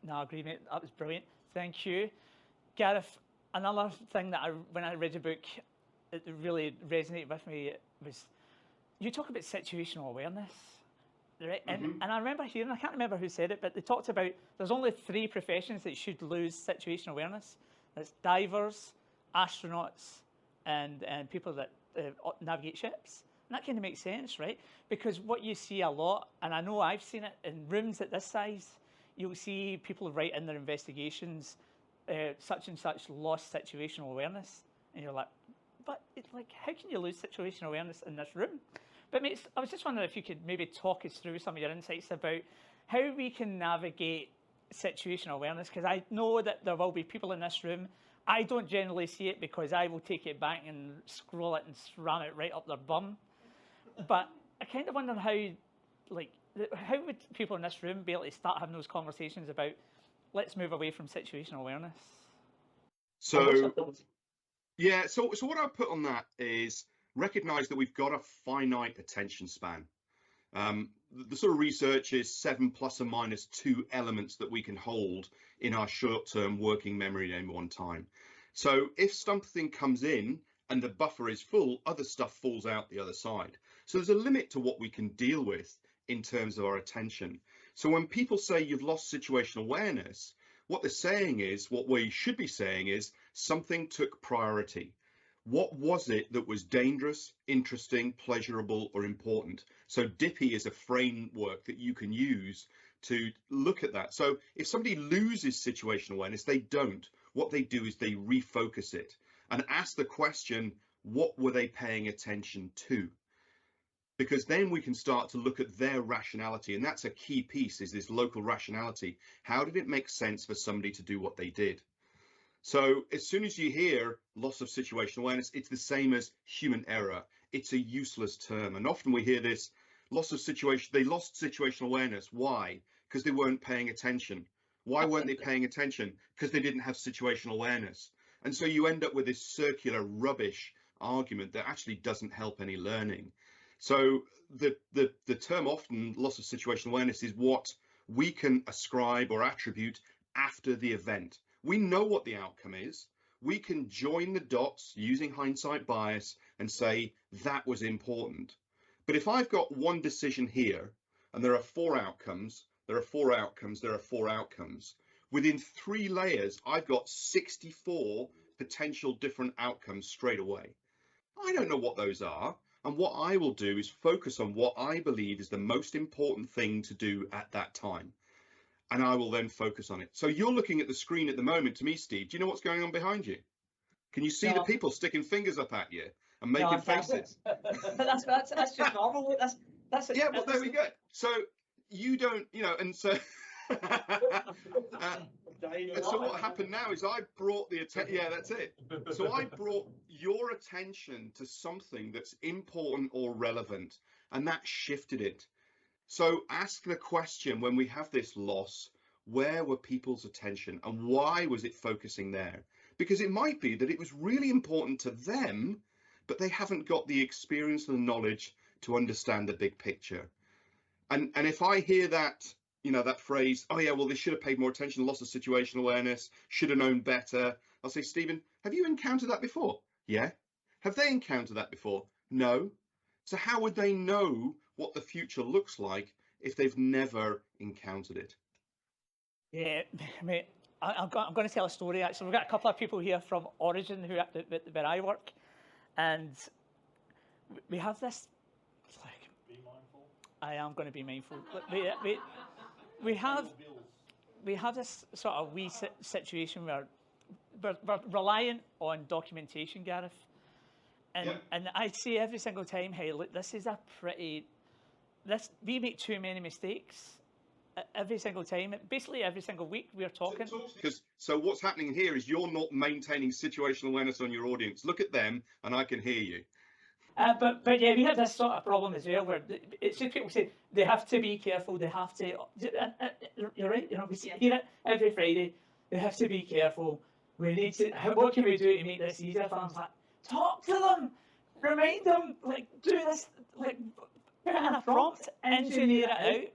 No, I agree, mate. That was brilliant. Thank you. Gareth, another thing that when I read your book, it really resonated with me was you talk about situational awareness, right? And I remember hearing, I can't remember who said it, but they talked about there's only 3 professions that should lose situational awareness. That's divers, astronauts, and people that navigate ships. And that kind of makes sense, right? Because what you see a lot, and I know I've seen it in rooms at this size, you'll see people write in their investigations, such and such lost situational awareness. And you're like, but it's like, how can you lose situational awareness in this room? But mate, I was just wondering if you could maybe talk us through some of your insights about how we can navigate situational awareness, because I know that there will be people in this room. I don't generally see it because I will take it back and scroll it and ram it right up their bum. But I kind of wonder how would people in this room be able to start having those conversations about let's move away from situational awareness? So yeah, so what I put on that is recognize that we've got a finite attention span. The sort of research is 7 plus or minus 2 elements that we can hold in our short-term working memory at any one time. So if something comes in and the buffer is full, other stuff falls out the other side. So there's a limit to what we can deal with in terms of our attention. So when people say you've lost situational awareness, what they're saying is, what we should be saying is, something took priority. What was it that was dangerous, interesting, pleasurable, or important? So DIPI is a framework that you can use to look at that. So if somebody loses situational awareness, they don't. What they do is they refocus it and ask the question, what were they paying attention to? Because then we can start to look at their rationality. And that's a key piece, is this local rationality. How did it make sense for somebody to do what they did? So as soon as you hear loss of situational awareness, it's the same as human error. It's a useless term. And often we hear this they lost situational awareness. Why? Because they weren't paying attention. Why weren't they paying attention? Because they didn't have situational awareness. And so you end up with this circular rubbish argument that actually doesn't help any learning. So the term often, loss of situational awareness, is what we can ascribe or attribute after the event. We know what the outcome is. We can join the dots using hindsight bias and say that was important. But if I've got one decision here and there are 4 outcomes, there are 4 outcomes, there are 4 outcomes. Within 3 layers, I've got 64 potential different outcomes straight away. I don't know what those are. And what I will do is focus on what I believe is the most important thing to do at that time. And I will then focus on it. So you're looking at the screen at the moment to me, Steve. Do you know what's going on behind you? Can you see the people sticking fingers up at you and making faces? But that's just normal. That's yeah, well, there we go. So you don't, and so and so what happened now is I brought the attention. Yeah, that's it. So I brought your attention to something that's important or relevant, and that shifted it. So ask the question, when we have this loss, where were people's attention and why was it focusing there? Because it might be that it was really important to them, but they haven't got the experience and the knowledge to understand the big picture. And if I hear that, that phrase, oh yeah, well, they should have paid more attention, loss of situational awareness, should have known better. I'll say, Stephen, have you encountered that before? Yeah. Have they encountered that before? No. So how would they know what the future looks like if they've never encountered it? Yeah, mate, I'm going to tell a story. Actually, we've got a couple of people here from Origin where I work, and we have this. Like, be mindful. I am going to be mindful. We have this sort of wee situation where we're reliant on documentation, Gareth. And I say every single time, hey, look, we make too many mistakes every single time. Basically, every single week we're talking. So what's happening here is you're not maintaining situational awareness on your audience. Look at them, and I can hear you. But yeah, we have this sort of problem as well, where it's just people say they have to be careful. They have to. You're right. We hear it every Friday. They have to be careful. We need to. What can we do to make this easier for them? Like, talk to them, remind them, do this, put in a prompt, engineer it out.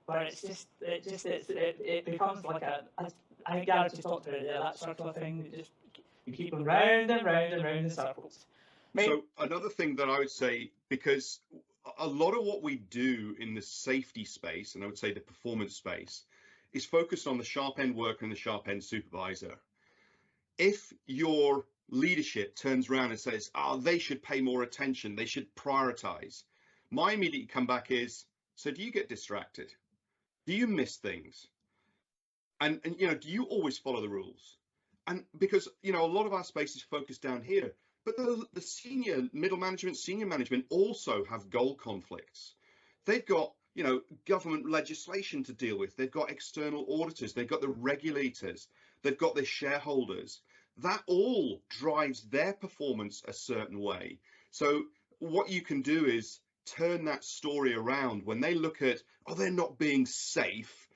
but it becomes like I think Gareth just talked about it there, that circular thing. You keep going round and round and round in circles. So another thing that I would say, because a lot of what we do in the safety space, and I would say the performance space, is focused on the sharp end worker and the sharp end supervisor. If your leadership turns around and says, oh, they should pay more attention, they should prioritize, my immediate comeback is, so do you get distracted? Do you miss things? And do you always follow the rules? And because, a lot of our space is focused down here, but the senior, middle management, senior management also have goal conflicts. They've got, government legislation to deal with. They've got external auditors. They've got the regulators. They've got their shareholders. That all drives their performance a certain way. So what you can do is turn that story around when they look at, oh, they're not being safe.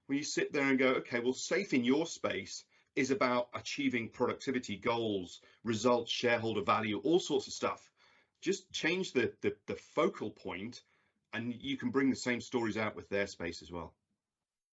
When you sit there and go, okay, well, safe in your space is about achieving productivity goals, results, shareholder value, all sorts of stuff. Just change the focal point, and you can bring the same stories out with their space as well.